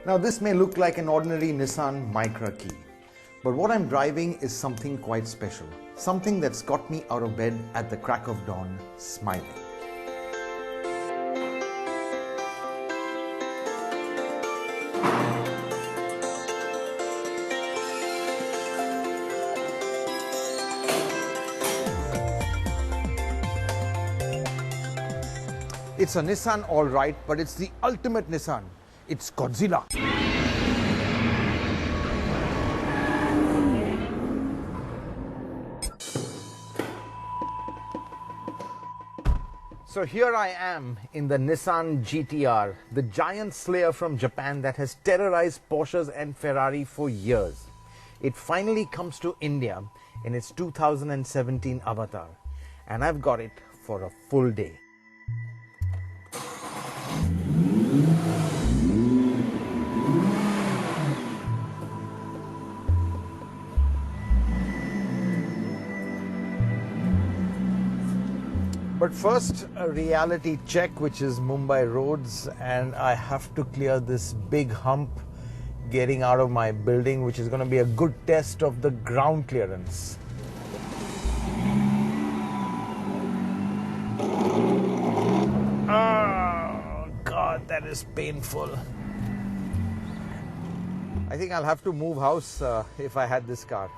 Now this may look like an ordinary Nissan Micra key, but what I'm driving is something quite special. Something that's got me out of bed at the crack of dawn, smiling. It's a Nissan all right, but it's the ultimate Nissan. It's Godzilla. So here I am in the Nissan GT-R, the giant slayer from Japan that has terrorized Porsches and Ferrari for years. It finally comes to India in its 2017 avatar, and I've got it for a full day. But first, a reality check, which is Mumbai roads, and I have to clear this big hump getting out of my building, which is going to be a good test of the ground clearance. Oh God, that is painful. I think I'll have to move house if I had this car.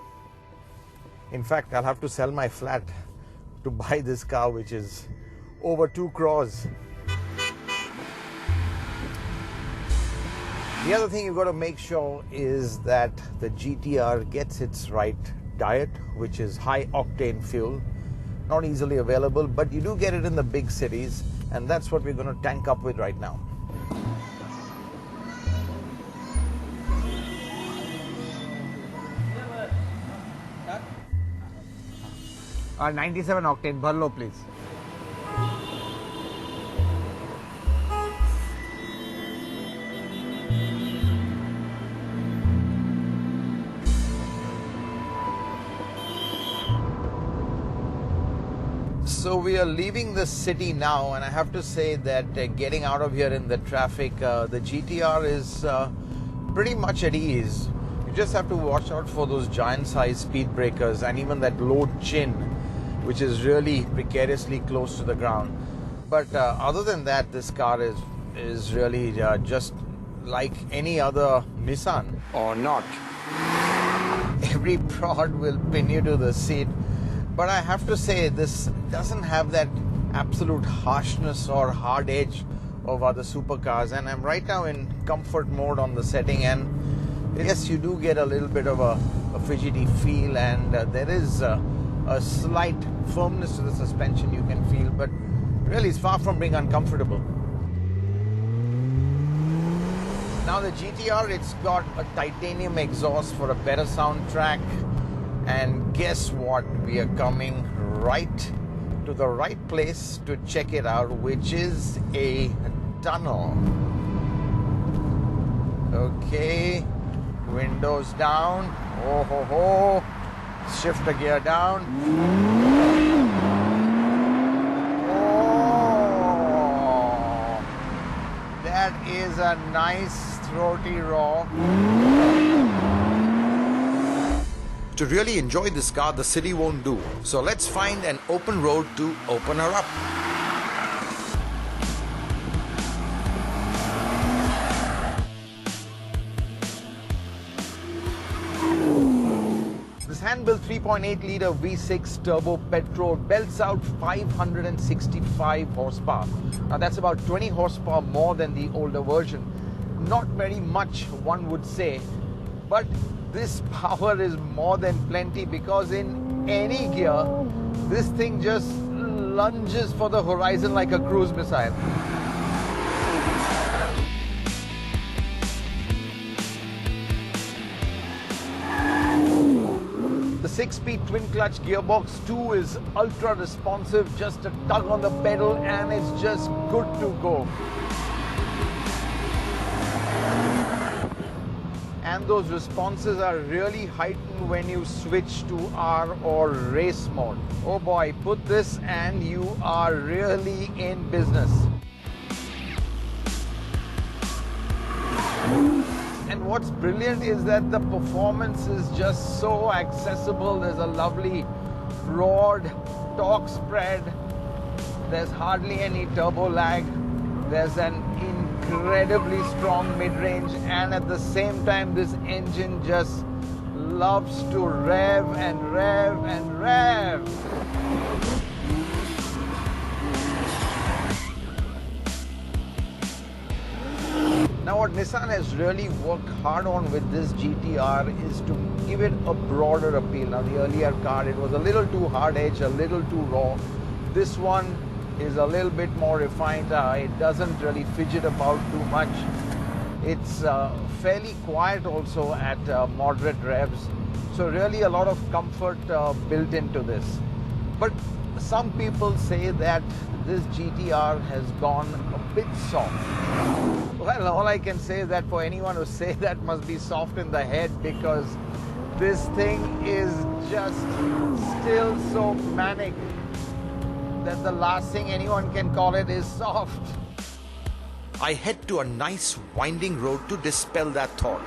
In fact, I'll have to sell my flat to buy this car, which is over 2 crores. The other thing you've got to make sure is that the GT-R gets its right diet, which is high octane fuel. Not easily available, but you do get it in the big cities, and that's what we're going to tank up with right now. 97 octane, bhar lo please. So we are leaving the city now, and I have to say that getting out of here in the traffic, the GT-R is pretty much at ease. You just have to watch out for those giant size speed breakers and even that low chin, which is really precariously close to the ground. But other than that, this car is really just like any other Nissan. Or not. Every prod will pin you to the seat. But I have to say, this doesn't have that absolute harshness or hard edge of other supercars. And I'm right now in comfort mode on the setting. And yes, you do get a little bit of a fidgety feel, and there is a slight firmness to the suspension you can feel, but really it's far from being uncomfortable. Now the GT-R, it's got a titanium exhaust for a better soundtrack, and guess what? We are coming right to the right place to check it out, which is a tunnel. Okay, windows down. Oh ho ho. Shift the gear down. Oh, that is a nice throaty roar. To really enjoy this car, the city won't do. So let's find an open road to open her up. Hand-built 3.8-litre V6 turbo petrol belts out 565 horsepower. Now that's about 20 horsepower more than the older version. Not very much, one would say, but this power is more than plenty, because in any gear, this thing just lunges for the horizon like a cruise missile. The 6-speed twin-clutch gearbox 2 is ultra-responsive, just a tug on the pedal and it's just good to go. And those responses are really heightened when you switch to R or race mode. Oh boy, put this and you are really in business. And what's brilliant is that the performance is just so accessible. There's a lovely broad torque spread. There's hardly any turbo lag. There's an incredibly strong mid-range, and at the same time this engine just loves to rev and rev and rev. Now what Nissan has really worked hard on with this GT-R is to give it a broader appeal. Now the earlier car, it was a little too hard edge, a little too raw. This one is a little bit more refined. It doesn't really fidget about too much. It's fairly quiet also at moderate revs. So really a lot of comfort built into this. But some people say that this GT-R has gone a bit soft. Well, all I can say is that for anyone who say that must be soft in the head, because this thing is just still so manic that the last thing anyone can call it is soft. I head to a nice winding road to dispel that thought.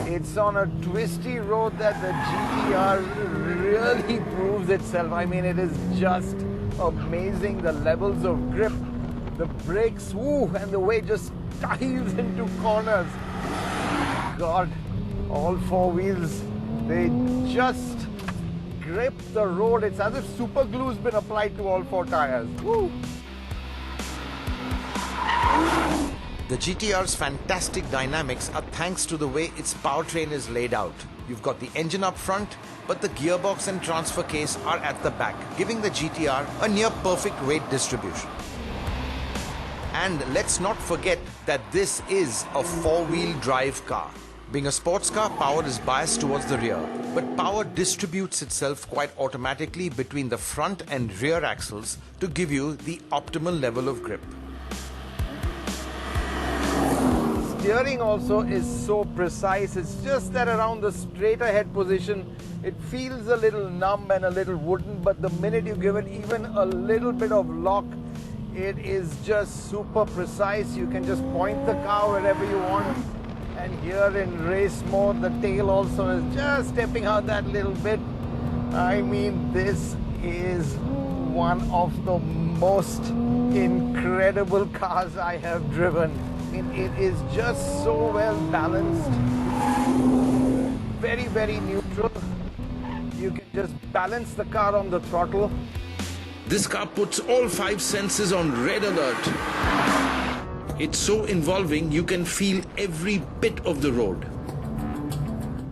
It's on a twisty road that the GT-R really proves itself. I mean, it is just amazing, the levels of grip, the brakes, woo, and the way it just dives into corners. God, all four wheels, they just grip the road. It's as if super glue's been applied to all four tires. Woo! The GT-R's fantastic dynamics are thanks to the way its powertrain is laid out. You've got the engine up front, but the gearbox and transfer case are at the back, giving the GT-R a near perfect weight distribution. And let's not forget that this is a four-wheel drive car. Being a sports car, power is biased towards the rear, but power distributes itself quite automatically between the front and rear axles to give you the optimal level of grip. Steering also is so precise. It's just that around the straight ahead position, it feels a little numb and a little wooden, but the minute you give it even a little bit of lock, it is just super precise. You can just point the car wherever you want. And here in race mode, the tail also is just stepping out that little bit. I mean, this is one of the most incredible cars I have driven. It is just so well balanced, very, very neutral. You can just balance the car on the throttle. This car puts all five senses on red alert. It's so involving, you can feel every bit of the road.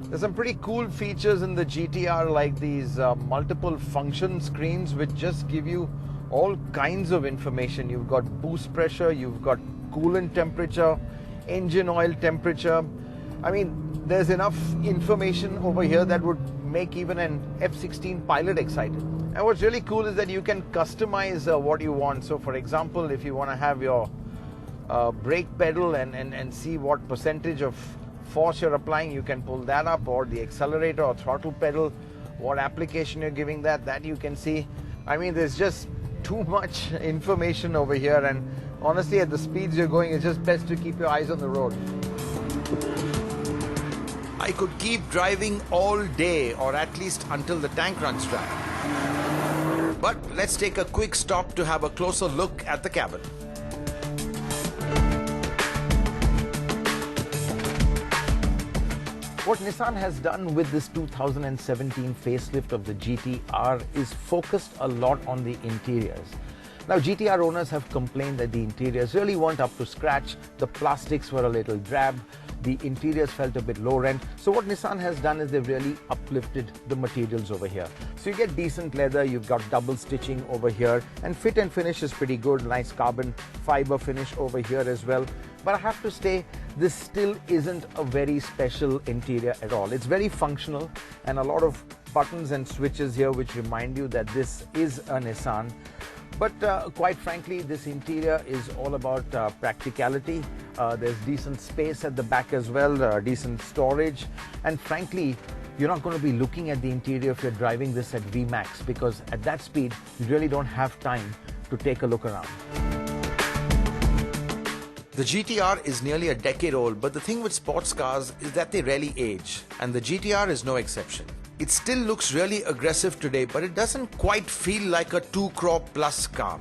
There's some pretty cool features in the GT-R, like these multiple function screens which just give you all kinds of information. You've got boost pressure, you've got coolant temperature, engine oil temperature. I mean, there's enough information over here that would make even an F-16 pilot excited. And what's really cool is that you can customize what you want. So for example, if you want to have your brake pedal and see what percentage of force you're applying, you can pull that up, or the accelerator or throttle pedal, what application you're giving that you can see. I mean, there's just too much information over here, and honestly, at the speeds you're going, it's just best to keep your eyes on the road. I could keep driving all day, or at least until the tank runs dry. But let's take a quick stop to have a closer look at the cabin. What Nissan has done with this 2017 facelift of the GT-R is focused a lot on the interiors. Now, GT-R owners have complained that the interiors really weren't up to scratch. The plastics were a little drab. The interiors felt a bit low rent. So what Nissan has done is they've really uplifted the materials over here. So you get decent leather, you've got double stitching over here, and fit and finish is pretty good. Nice carbon fiber finish over here as well. But I have to say, this still isn't a very special interior at all. It's very functional, and a lot of buttons and switches here which remind you that this is a Nissan. But quite frankly, this interior is all about practicality. There's decent space at the back as well, decent storage. And frankly, you're not going to be looking at the interior if you're driving this at VMAX, because at that speed, you really don't have time to take a look around. The GT-R is nearly a decade old, but the thing with sports cars is that they rarely age, and the GT-R is no exception. It still looks really aggressive today, but it doesn't quite feel like a 2 crore plus car.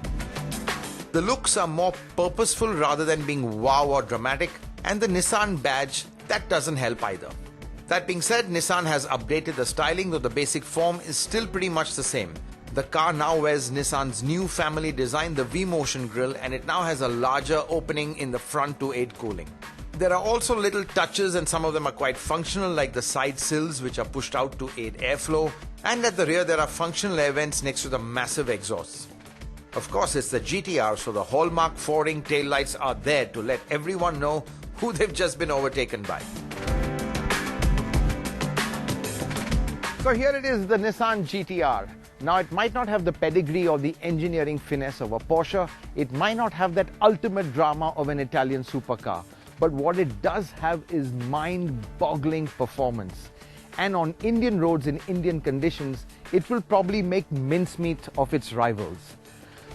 The looks are more purposeful rather than being wow or dramatic, and the Nissan badge, that doesn't help either. That being said, Nissan has updated the styling, though the basic form is still pretty much the same. The car now wears Nissan's new family design, the V-Motion grille, and it now has a larger opening in the front to aid cooling. There are also little touches, and some of them are quite functional, like the side sills which are pushed out to aid airflow, and at the rear there are functional air vents next to the massive exhausts. Of course, it's the GT-R, so the hallmark 4-ring taillights are there to let everyone know who they've just been overtaken by. So here it is, the Nissan GT-R. Now, it might not have the pedigree or the engineering finesse of a Porsche. It might not have that ultimate drama of an Italian supercar. But what it does have is mind-boggling performance. And on Indian roads in Indian conditions, it will probably make mincemeat of its rivals.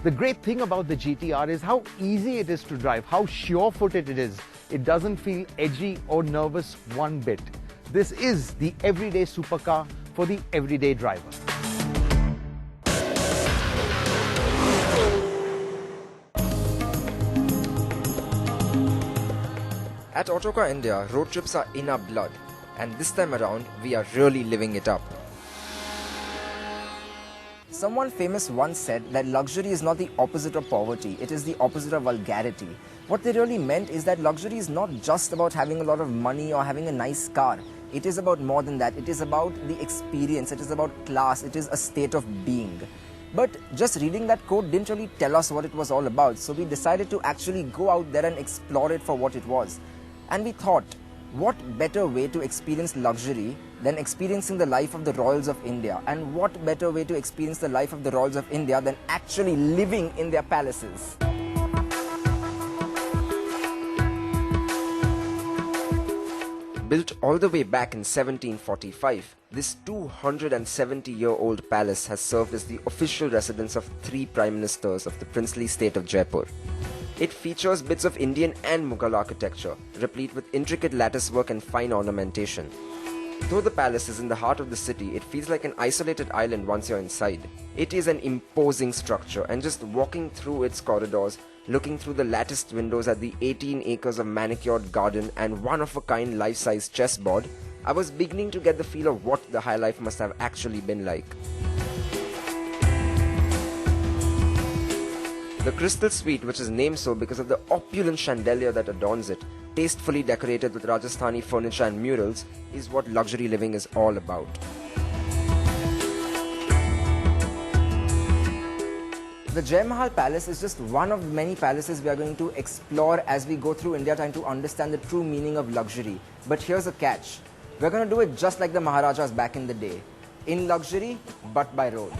The great thing about the GT-R is how easy it is to drive, how sure-footed it is. It doesn't feel edgy or nervous one bit. This is the everyday supercar for the everyday driver. At Autocar India, road trips are in our blood, and this time around, we are really living it up. Someone famous once said that luxury is not the opposite of poverty, it is the opposite of vulgarity. What they really meant is that luxury is not just about having a lot of money or having a nice car. It is about more than that. It is about the experience, it is about class, it is a state of being. But just reading that quote didn't really tell us what it was all about, so we decided to actually go out there and explore it for what it was. And we thought, what better way to experience luxury than experiencing the life of the royals of India? And what better way to experience the life of the royals of India than actually living in their palaces? Built all the way back in 1745, this 270-year-old palace has served as the official residence of 3 prime ministers of the princely state of Jaipur. It features bits of Indian and Mughal architecture, replete with intricate lattice work and fine ornamentation. Though the palace is in the heart of the city, it feels like an isolated island once you're inside. It is an imposing structure, and just walking through its corridors, looking through the latticed windows at the 18 acres of manicured garden and one-of-a-kind life-size chessboard, I was beginning to get the feel of what the high life must have actually been like. The Crystal Suite, which is named so because of the opulent chandelier that adorns it, tastefully decorated with Rajasthani furniture and murals, is what luxury living is all about. The Jai Mahal Palace is just one of many palaces we are going to explore as we go through India trying to understand the true meaning of luxury. But here's a catch. We're going to do it just like the Maharajas back in the day. In luxury, but by road.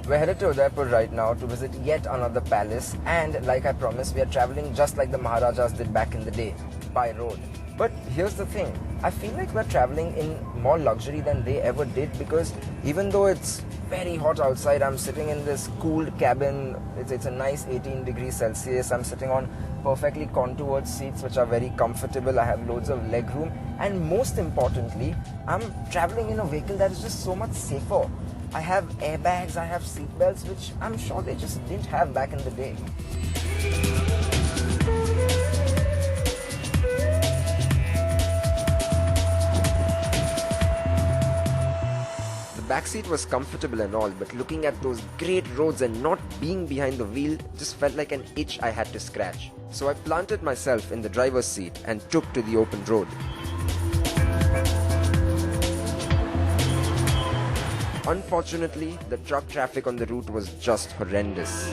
We're headed to Udaipur right now to visit yet another palace, and like I promised, we are traveling just like the Maharajas did back in the day, by road. But here's the thing, I feel like we're traveling in more luxury than they ever did, because even though it's very hot outside, I'm sitting in this cooled cabin, it's a nice 18 degrees Celsius, I'm sitting on perfectly contoured seats which are very comfortable, I have loads of leg room, and most importantly, I'm traveling in a vehicle that is just so much safer. I have airbags, I have seat belts, which I'm sure they just didn't have back in the day. The backseat was comfortable and all, but looking at those great roads and not being behind the wheel just felt like an itch I had to scratch. So I planted myself in the driver's seat and took to the open road. Unfortunately, the truck traffic on the route was just horrendous.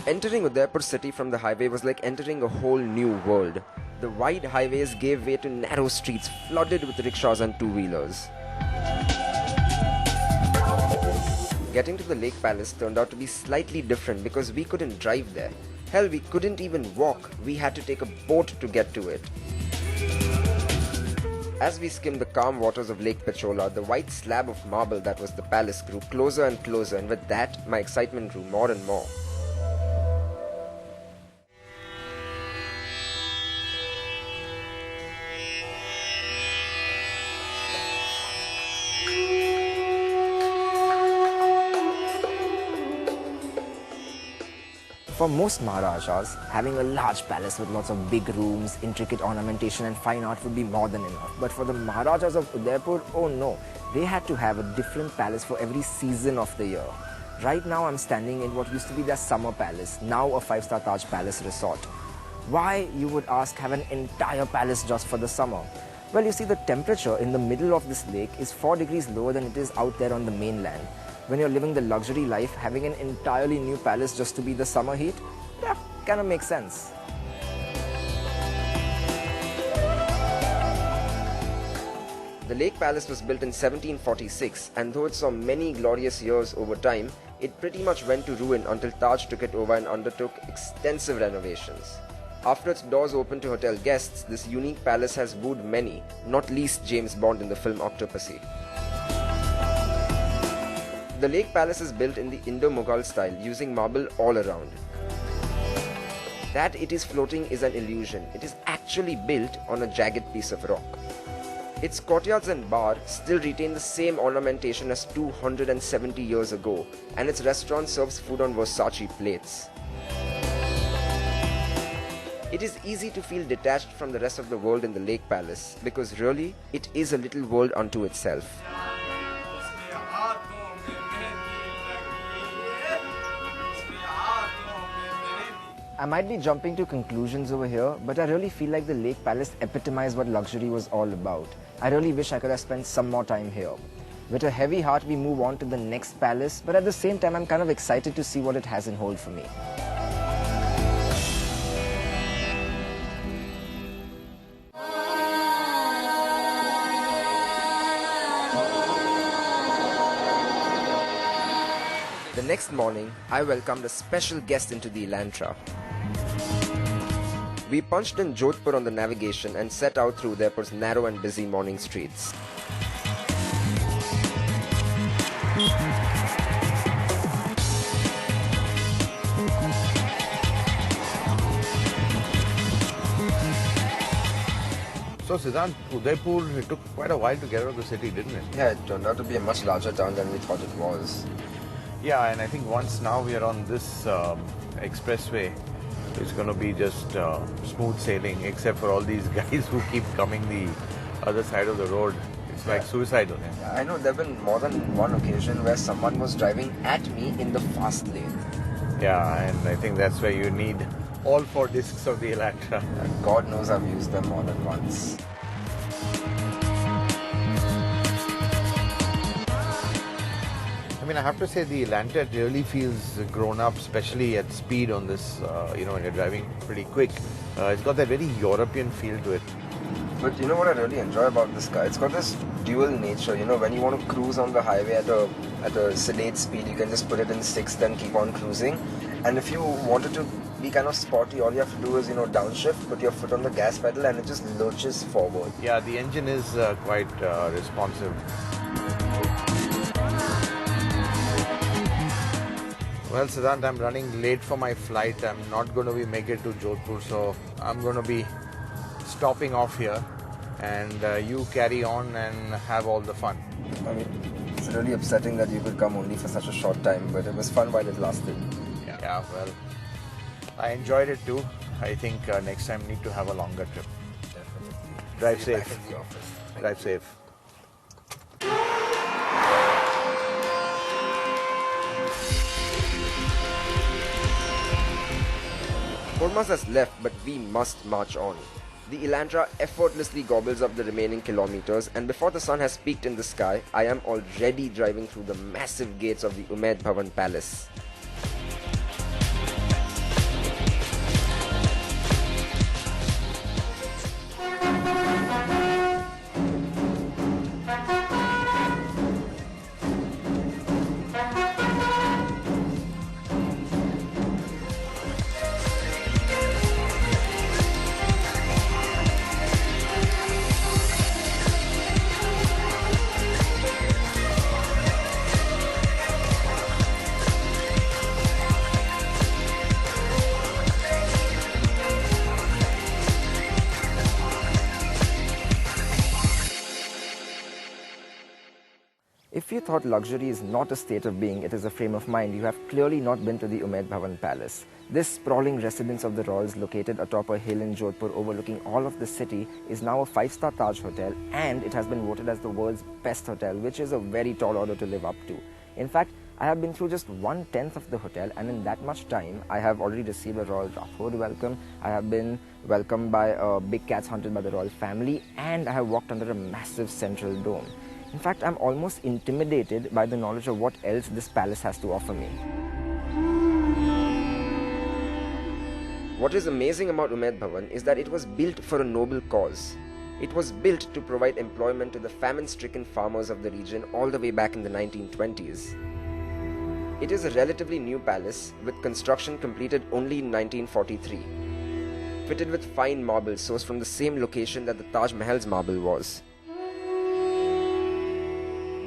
Entering Udaipur city from the highway was like entering a whole new world. The wide highways gave way to narrow streets flooded with rickshaws and two-wheelers. Getting to the Lake Palace turned out to be slightly different because we couldn't drive there. Hell, we couldn't even walk. We had to take a boat to get to it. As we skimmed the calm waters of Lake Pichola, the white slab of marble that was the palace grew closer and closer, and with that, my excitement grew more and more. For most Maharajas, having a large palace with lots of big rooms, intricate ornamentation and fine art would be more than enough. But for the Maharajas of Udaipur, oh no, they had to have a different palace for every season of the year. Right now I'm standing in what used to be their summer palace, now a 5-star Taj Palace resort. Why, you would ask, have an entire palace just for the summer? Well, you see, the temperature in the middle of this lake is 4 degrees lower than it is out there on the mainland. When you're living the luxury life, having an entirely new palace just to be the summer heat, yeah, kind of makes sense. The Lake Palace was built in 1746, and though it saw many glorious years over time, it pretty much went to ruin until Taj took it over and undertook extensive renovations. After its doors opened to hotel guests, this unique palace has wooed many, not least James Bond in the film Octopussy. The Lake Palace is built in the Indo-Mughal style using marble all around. That it is floating is an illusion. It is actually built on a jagged piece of rock. Its courtyards and bar still retain the same ornamentation as 270 years ago, and its restaurant serves food on Versace plates. It is easy to feel detached from the rest of the world in the Lake Palace because really, it is a little world unto itself. I might be jumping to conclusions over here, but I really feel like the Lake Palace epitomized what luxury was all about. I really wish I could have spent some more time here. With a heavy heart, we move on to the next palace, but at the same time, I'm kind of excited to see what it has in hold for me. The next morning, I welcomed a special guest into the Elantra. We punched in Jodhpur on the navigation and set out through Udaipur's narrow and busy morning streets. So Siddhant, Udaipur, it took quite a while to get out of the city, didn't it? Yeah, it turned out to be a much larger town than we thought it was. Yeah, and I think once now we are on this expressway, it's going to be just smooth sailing, except for all these guys who keep coming the other side of the road. It's like suicidal. Yeah, I know there have been more than one occasion where someone was driving at me in the fast lane. Yeah, and I think that's where you need all 4 discs of the Elantra. And God knows I've used them more than once. I mean, I have to say the Elantra really feels grown up, especially at speed on this, when you're driving pretty quick. It's got that very European feel to it. But you know what I really enjoy about this car? It's got this dual nature. You know, when you want to cruise on the highway at a sedate speed, you can just put it in 6th and keep on cruising. And if you wanted to be kind of sporty, all you have to do is, downshift, put your foot on the gas pedal and it just lurches forward. Yeah, the engine is quite responsive. Well, Siddhant, I'm running late for my flight. I'm not going to make it to Jodhpur, so I'm going to be stopping off here. And you carry on and have all the fun. I mean, it's really upsetting that you could come only for such a short time, but it was fun while it lasted. Yeah, well, I enjoyed it too. I think next time need to have a longer trip. Definitely. Drive See you safe. back in the office. Drive safe. Hormazd has left, but we must march on. The Elantra effortlessly gobbles up the remaining kilometers, and before the sun has peaked in the sky, I am already driving through the massive gates of the Umaid Bhavan Palace. thought luxury is not a state of being, it is a frame of mind, you have clearly not been to the Umaid Bhavan Palace. This sprawling residence of the royals, located atop a hill in Jodhpur overlooking all of the city, is now a 5-star Taj hotel, and it has been voted as the world's best hotel, which is a very tall order to live up to. In fact, I have been through just 1/10 of the hotel, and in that much time, I have already received a royal Rathod welcome, I have been welcomed by big cats hunted by the royal family, and I have walked under a massive central dome. In fact, I'm almost intimidated by the knowledge of what else this palace has to offer me. What is amazing about Umaid Bhavan is that it was built for a noble cause. It was built to provide employment to the famine-stricken farmers of the region all the way back in the 1920s. It is a relatively new palace, with construction completed only in 1943. Fitted with fine marble sourced from the same location that the Taj Mahal's marble was.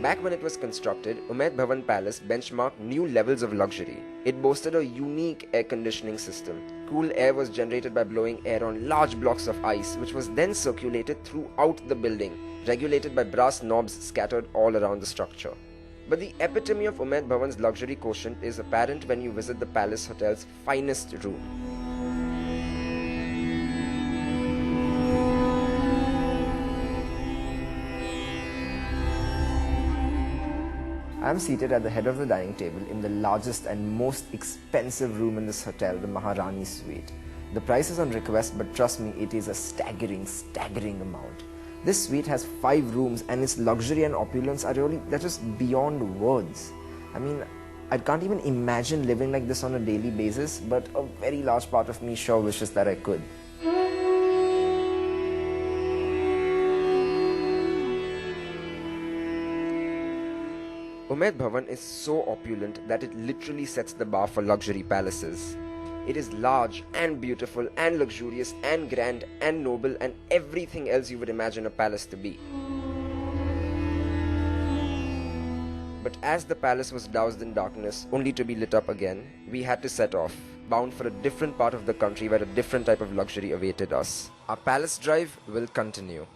Back when it was constructed, Umaid Bhavan Palace benchmarked new levels of luxury. It boasted a unique air conditioning system. Cool air was generated by blowing air on large blocks of ice, which was then circulated throughout the building, regulated by brass knobs scattered all around the structure. But the epitome of Umaid Bhavan's luxury quotient is apparent when you visit the Palace Hotel's finest room. I am seated at the head of the dining table in the largest and most expensive room in this hotel, the Maharani Suite. The price is on request, but trust me, it is a staggering amount. This suite has 5 rooms, and its luxury and opulence are really, they're just beyond words. I mean, I can't even imagine living like this on a daily basis, but a very large part of me sure wishes that I could. Umaid Bhavan is so opulent that it literally sets the bar for luxury palaces. It is large and beautiful and luxurious and grand and noble and everything else you would imagine a palace to be. But as the palace was doused in darkness, only to be lit up again, we had to set off, bound for a different part of the country where a different type of luxury awaited us. Our palace drive will continue.